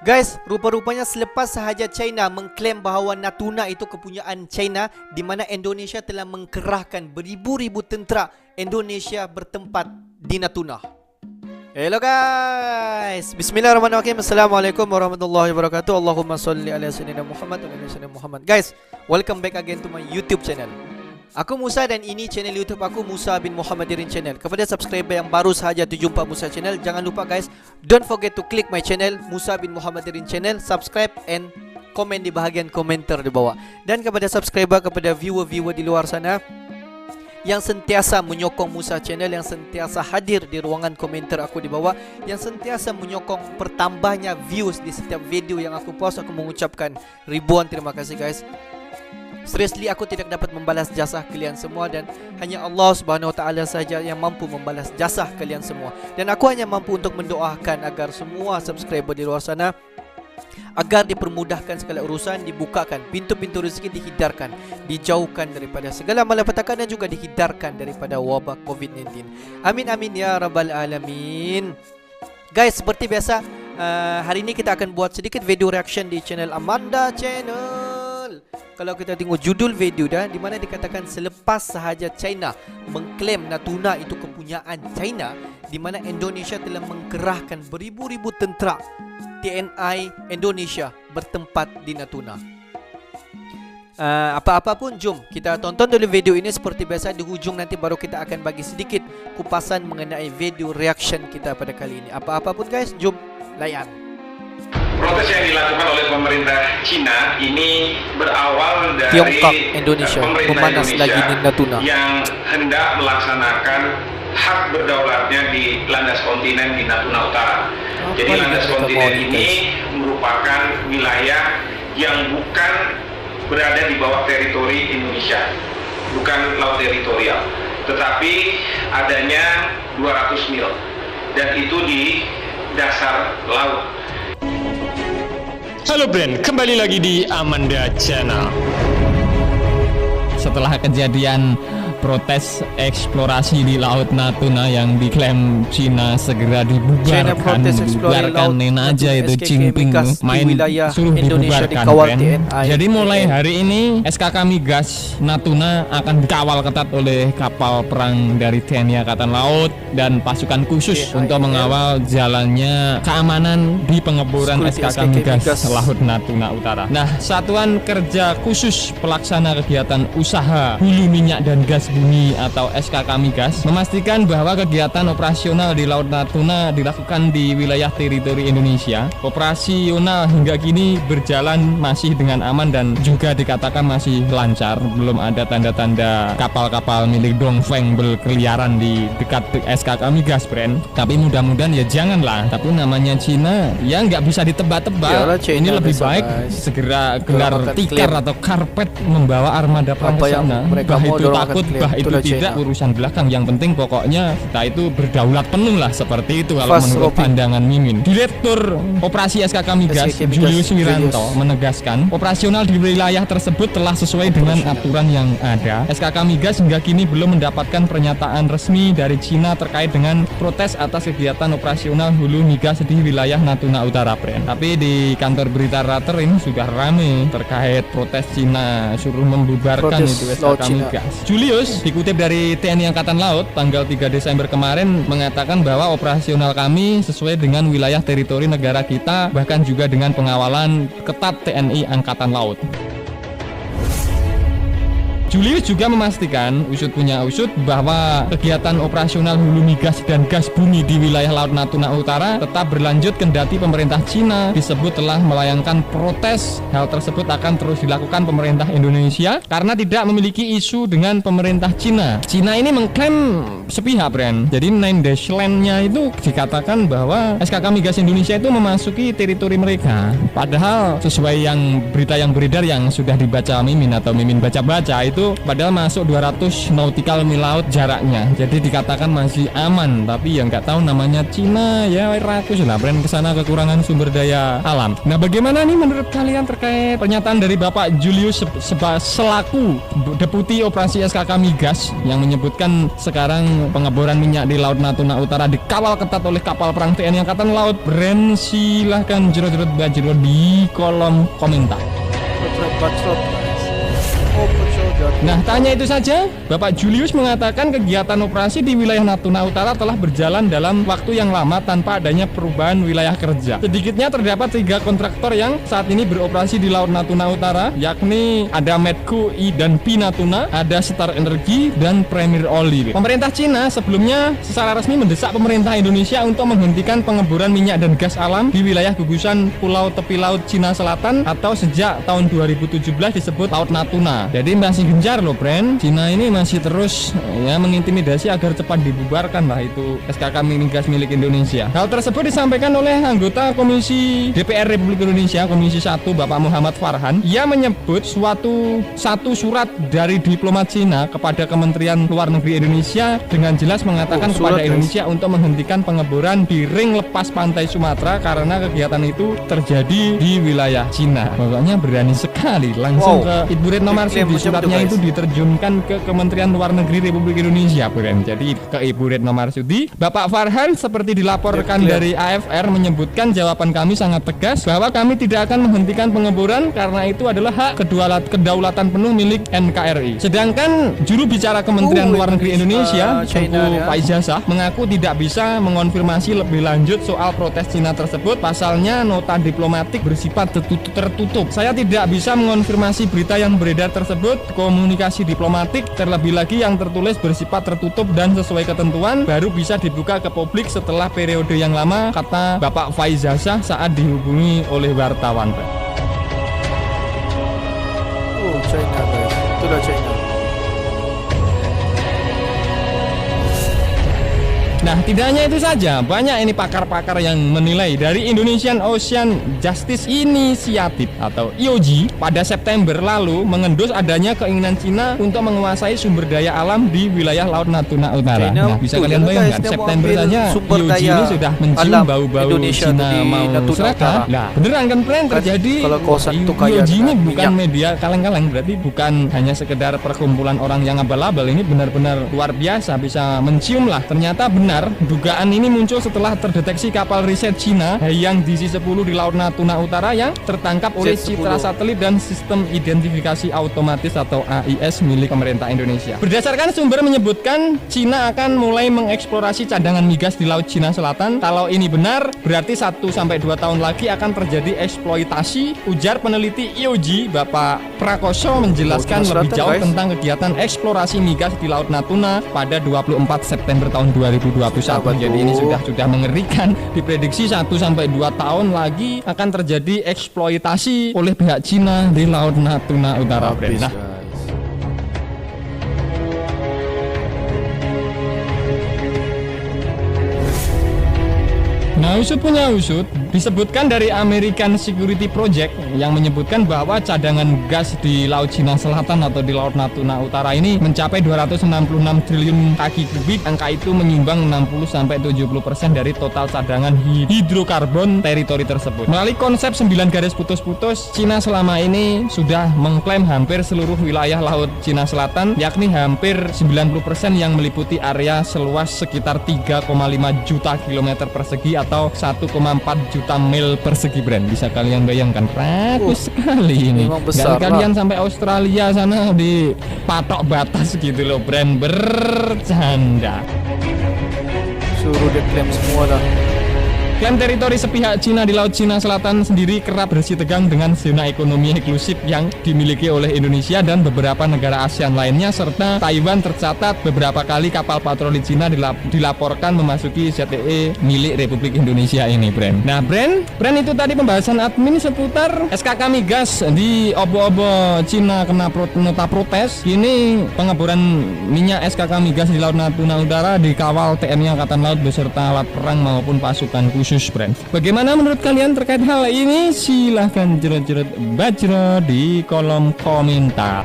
Guys, rupa-rupanya selepas sahaja China mengklaim bahawa Natuna itu kepunyaan China, di mana Indonesia telah mengkerahkan beribu-ribu tentera Indonesia bertempat di Natuna. Hello guys, bismillahirrahmanirrahim. Assalamualaikum warahmatullahi wabarakatuh. Allahumma salli ala sayyidina Muhammad wa ala sayyidina Muhammad. Guys, welcome back again to my YouTube channel. Aku Musa dan ini channel YouTube aku, Musa bin Muhammadirin Channel. Kepada subscriber yang baru sahaja terjumpa Musa Channel, jangan lupa guys, don't forget to click my channel Musa bin Muhammadirin Channel, subscribe and komen di bahagian komentar di bawah. Dan kepada subscriber, kepada viewer-viewer di luar sana yang sentiasa menyokong Musa Channel, yang sentiasa hadir di ruangan komentar aku di bawah, yang sentiasa menyokong pertambahnya views di setiap video yang aku post, aku mengucapkan ribuan terima kasih guys. Seriously, aku tidak dapat membalas jasa kalian semua, dan hanya Allah Subhanahu Wa Taala saja yang mampu membalas jasa kalian semua. Dan aku hanya mampu untuk mendoakan agar semua subscriber di luar sana agar dipermudahkan segala urusan, dibukakan pintu-pintu rezeki, dihidarkan, dijauhkan daripada segala malapetaka, dan juga dihidarkan daripada wabak COVID-19. Amin amin ya rabbal alamin. Guys, seperti biasa, hari ini kita akan buat sedikit video reaction di channel Amanda Channel. Kalau kita tengok judul video dah, di mana dikatakan selepas sahaja China mengklaim Natuna itu kepunyaan China, di mana Indonesia telah mengkerahkan beribu-ribu tentera TNI Indonesia bertempat di Natuna. Apa-apa pun, jom kita tonton dulu video ini. Seperti biasa, di hujung nanti baru kita akan bagi sedikit kupasan mengenai video reaction kita pada kali ini. Apa-apa pun guys, jom layan. Protes yang dilakukan oleh pemerintah Cina ini berawal dari Tiongkok Indonesia memanas lagi di Natuna yang hendak melaksanakan hak berdaulatnya di landas kontinen di Natuna Utara. Jadi landas kontinen ini merupakan wilayah yang bukan berada di bawah teritori Indonesia, bukan laut teritorial, tetapi adanya 200 mil, dan itu di dasar laut. Halo Brand, kembali lagi di Amanda Channel. Setelah kejadian protes eksplorasi di Laut Natuna yang diklaim Cina segera dibubarkan, aja itu Jinping main suruh dibubarkan. Jadi mulai hari ini SKK Migas Natuna akan dikawal ketat oleh kapal perang dari TNI Angkatan Laut dan pasukan khusus untuk mengawal jalannya keamanan di pengeboran SKK Migas Laut Natuna Utara. Nah, Satuan Kerja Khusus Pelaksana Kegiatan Usaha Hulu Minyak dan Gas Bumi atau SKK Migas memastikan bahwa kegiatan operasional di Laut Natuna dilakukan di wilayah teritori Indonesia. Operasional hingga kini berjalan masih dengan aman dan juga dikatakan masih lancar. Belum ada tanda-tanda kapal-kapal milik Dongfeng berkeliaran di dekat SKK Migas, Brand. Tapi mudah-mudahan ya janganlah. Tapi namanya Cina ya nggak bisa ditebak-tebak. Ini lebih baik segera gelar tikar atau karpet membawa armada perang ke sana. Bah itu takut, bah itu tidak, urusan belakang. Yang penting pokoknya kita itu berdaulat penuh lah, seperti itu kalau menurut pandangan Mimin. Direktur Operasi SKK Migas Julius Wiranto menegaskan operasional di wilayah tersebut telah sesuai dengan aturan yang ada. SKK Migas hingga kini belum mendapatkan pernyataan resmi dari Cina terkait dengan protes atas kegiatan operasional hulu migas di wilayah Natuna Utara, Brand. Tapi di kantor berita Reuters ini sudah ramai terkait protes Cina suruh membubarkan itu SKK Migas. Julius dikutip dari TNI Angkatan Laut tanggal 3 Desember kemarin mengatakan bahwa operasional kami sesuai dengan wilayah teritori negara kita, bahkan juga dengan pengawalan ketat TNI Angkatan Laut. Julius juga memastikan, usut punya usut, bahwa kegiatan operasional hulu migas dan gas bumi di wilayah Laut Natuna Utara tetap berlanjut kendati pemerintah Cina disebut telah melayangkan protes. Hal tersebut akan terus dilakukan pemerintah Indonesia karena tidak memiliki isu dengan pemerintah Cina. Cina ini mengklaim sepihak, Brand. Jadi 9 Land-nya itu dikatakan bahwa SKK Migas Indonesia itu memasuki teritori mereka. Padahal sesuai yang berita yang beredar yang sudah dibaca Mimin atau Mimin baca-baca itu itu padahal masuk 200 nautical mil laut jaraknya. Jadi dikatakan masih aman, tapi ya nggak tahu namanya Cina ya rakus lah brand kesana kekurangan sumber daya alam. Nah, bagaimana nih menurut kalian terkait pernyataan dari Bapak Julius selaku Deputi Operasi SKK Migas yang menyebutkan sekarang pengeboran minyak di Laut Natuna Utara dikawal ketat oleh kapal perang TNI Angkatan Laut. Brand, silahkan jerot-jerot bajro di kolom komentar. Nah, tanya itu saja. Bapak Julius mengatakan kegiatan operasi di wilayah Natuna Utara telah berjalan dalam waktu yang lama tanpa adanya perubahan wilayah kerja. Sedikitnya terdapat 3 kontraktor yang saat ini beroperasi di Laut Natuna Utara, yakni ada Medco I dan P Natuna, ada Star Energy, dan Premier Oil. Pemerintah Cina sebelumnya secara resmi mendesak pemerintah Indonesia untuk menghentikan pengeboran minyak dan gas alam di wilayah gugusan Pulau Tepi Laut Cina Selatan atau sejak tahun 2017 disebut Laut Natuna. Jadi masih gencar loh brand. Cina ini masih terus ya mengintimidasi agar cepat dibubarkan lah itu SKK Migas milik Indonesia. Hal tersebut disampaikan oleh anggota Komisi DPR Republik Indonesia Komisi 1 Bapak Muhammad Farhan. Ia menyebut satu surat dari diplomat Cina kepada Kementerian Luar Negeri Indonesia dengan jelas mengatakan kepada Indonesia untuk menghentikan pengeboran di ring lepas pantai Sumatera karena kegiatan itu terjadi di wilayah Cina. Pokoknya berani sekali langsung ke Ibu Retno Marsudi. Suratnya itu diterjunkan ke Kementerian Luar Negeri Republik Indonesia, Bren. Jadi ke Ibu Retno Marsudi. Bapak Farhan seperti dilaporkan dari AFR menyebutkan jawaban kami sangat tegas bahwa kami tidak akan menghentikan pengeboran karena itu adalah hak kedaulatan penuh milik NKRI. Sedangkan juru bicara Kementerian Luar Negeri Indonesia, Tengku Faizasah, mengaku tidak bisa mengonfirmasi lebih lanjut soal protes Cina tersebut. Pasalnya nota diplomatik bersifat tertutup. Saya tidak bisa mengonfirmasi berita yang beredar tersebut. Komunikasi diplomatik terlebih lagi yang tertulis bersifat tertutup dan sesuai ketentuan baru bisa dibuka ke publik setelah periode yang lama, kata Bapak Faizasah saat dihubungi oleh wartawan. China guys, itulah China. Nah, tidak hanya itu saja, banyak ini pakar-pakar yang menilai dari Indonesian Ocean Justice Initiative atau IOJ pada September lalu mengendus adanya keinginan Cina untuk menguasai sumber daya alam di wilayah Laut Natuna Utara. Nah, bisa kalian bayangkan September saja IOJ ini sudah mencium bau-bau Cina mau seraka. Nah, beneran kan friend terjadi. Kalau kawasan itu kaya IOJ ini bukan media kaleng-kaleng, berarti bukan hanya sekedar perkumpulan orang yang abal-abal, ini benar-benar luar biasa bisa mencium lah. Ternyata benar. Dugaan ini muncul setelah terdeteksi kapal riset Cina yang DC-10 di Laut Natuna Utara yang tertangkap oleh citra satelit dan sistem identifikasi otomatis atau AIS milik pemerintah Indonesia. Berdasarkan sumber menyebutkan Cina akan mulai mengeksplorasi cadangan migas di Laut Cina Selatan. Kalau ini benar, berarti 1-2 tahun lagi akan terjadi eksploitasi, ujar peneliti IOJ Bapak Prakoso menjelaskan lebih jauh tentang kegiatan eksplorasi migas di Laut Natuna pada 24 September tahun 2021. Jadi ini sudah mengerikan. Diprediksi 1-2 tahun lagi akan terjadi eksploitasi oleh pihak Cina di Laut Natuna Utara. Nah, usut punya usut, disebutkan dari American Security Project yang menyebutkan bahwa cadangan gas di Laut Cina Selatan atau di Laut Natuna Utara ini mencapai 266 triliun kaki kubik. Angka itu menyumbang 60-70% dari total cadangan hidrokarbon teritori tersebut. Melalui konsep 9 garis putus-putus, Cina selama ini sudah mengklaim hampir seluruh wilayah Laut Cina Selatan, yakni hampir 90% yang meliputi area seluas sekitar 3,5 juta kilometer persegi atau 1,4 juta mil persegi, brand. Bisa kalian bayangkan, rakus sekali ini. Dan kalian sampai Australia sana di patok batas gitu loh, brand. Bercanda. Suruh diklaim semua dah. Klaim teritori sepihak Cina di Laut Cina Selatan sendiri kerap bersitegang dengan zona ekonomi eksklusif yang dimiliki oleh Indonesia dan beberapa negara ASEAN lainnya, serta Taiwan tercatat beberapa kali kapal patroli Cina dilaporkan memasuki ZEE milik Republik Indonesia ini, brand. Nah, brand itu tadi pembahasan admin seputar SKK Migas di obo-obo Cina kena nota protes. Kini pengeboran minyak SKK Migas di Laut Natuna Utara dikawal TNI Angkatan Laut beserta alat perang maupun pasukan khusus, brand. Bagaimana menurut kalian terkait hal ini? Silahkan jerot-jerot bajro di kolom komentar.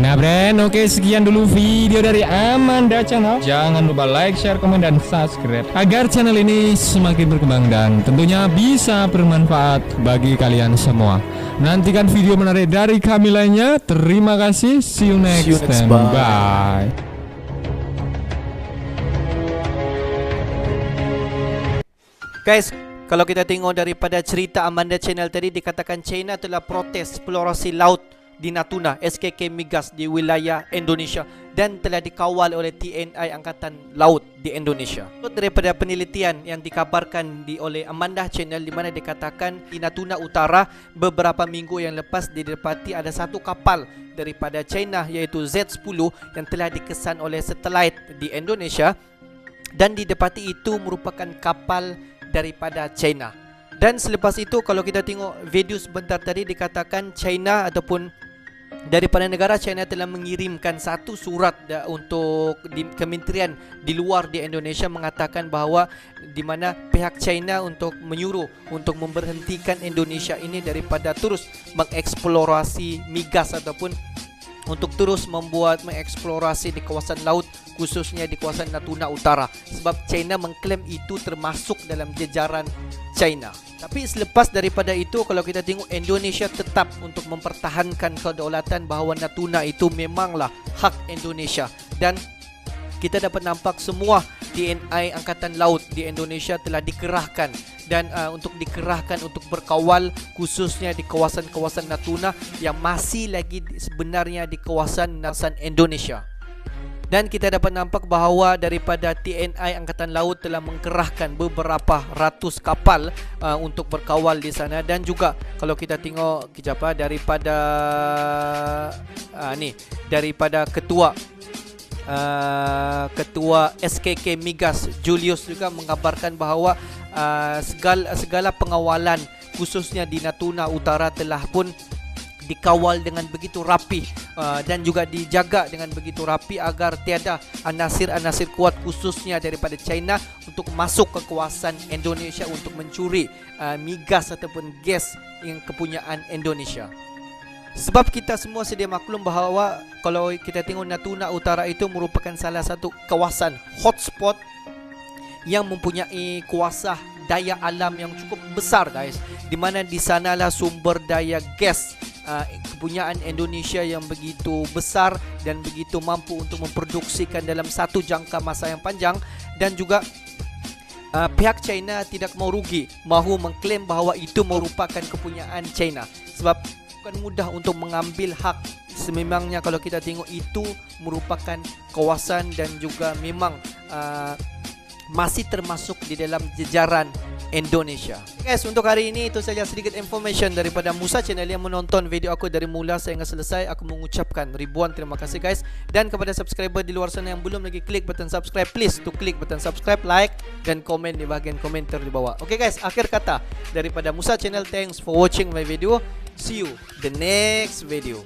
Nah Bren, oke sekian dulu video dari Amanda Channel. Jangan lupa like, share, komen, dan subscribe agar channel ini semakin berkembang dan tentunya bisa bermanfaat bagi kalian semua. Nantikan video menarik dari kami lainnya. Terima kasih, see you next time, bye. Guys, kalau kita tengok daripada cerita Amanda Channel tadi, dikatakan China telah protes eksplorasi laut di Natuna SKK Migas di wilayah Indonesia dan telah dikawal oleh TNI Angkatan Laut di Indonesia. Daripada penelitian yang dikabarkan oleh Amanda Channel, di mana dikatakan di Natuna Utara beberapa minggu yang lepas didapati ada satu kapal daripada China iaitu Z10 yang telah dikesan oleh satelit di Indonesia, dan didapati itu merupakan kapal daripada China. Dan selepas itu kalau kita tengok video sebentar tadi, dikatakan China ataupun daripada negara China telah mengirimkan satu surat untuk kementerian di luar di Indonesia mengatakan bahawa di mana pihak China untuk menyuruh untuk memberhentikan Indonesia ini daripada terus mengeksplorasi migas ataupun untuk terus mengeksplorasi di kawasan laut, khususnya di kawasan Natuna Utara, sebab China mengklaim itu termasuk dalam jajaran China. Tapi selepas daripada itu, kalau kita tengok, Indonesia tetap untuk mempertahankan kedaulatan bahawa Natuna itu memanglah hak Indonesia, dan kita dapat nampak semua TNI Angkatan Laut di Indonesia telah dikerahkan dan untuk berkawal khususnya di kawasan-kawasan Natuna yang masih lagi sebenarnya di kawasan Indonesia. Dan kita dapat nampak bahawa daripada TNI Angkatan Laut telah mengkerahkan beberapa ratus kapal untuk berkawal di sana. Dan juga kalau kita tengok kejap daripada ketua SKK Migas Julius juga mengabarkan bahawa segala pengawalan khususnya di Natuna Utara telah pun dikawal dengan begitu rapi dan juga dijaga dengan begitu rapi agar tiada anasir-anasir kuat khususnya daripada China untuk masuk ke kawasan Indonesia untuk mencuri migas ataupun gas yang kepunyaan Indonesia. Sebab kita semua sedia maklum bahawa kalau kita tengok Natuna Utara itu merupakan salah satu kawasan hotspot yang mempunyai kuasa daya alam yang cukup besar, guys, di mana di sanalah sumber daya gas kepunyaan Indonesia yang begitu besar dan begitu mampu untuk memproduksikan dalam satu jangka masa yang panjang. Dan juga pihak China tidak mau rugi, mahu mengklaim bahawa itu merupakan kepunyaan China, sebab bukan mudah untuk mengambil hak. Sememangnya kalau kita tengok itu merupakan kawasan dan juga memang masih termasuk di dalam jajaran Indonesia. Guys, untuk hari ini itu saja sedikit information daripada Musa Channel yang menonton video aku dari mula sehingga selesai. Aku mengucapkan ribuan terima kasih, guys. Dan kepada subscriber di luar sana yang belum lagi klik button subscribe, please to klik button subscribe, like dan komen di bahagian komentar di bawah. Okay guys, akhir kata daripada Musa Channel, thanks for watching my video. See you the next video.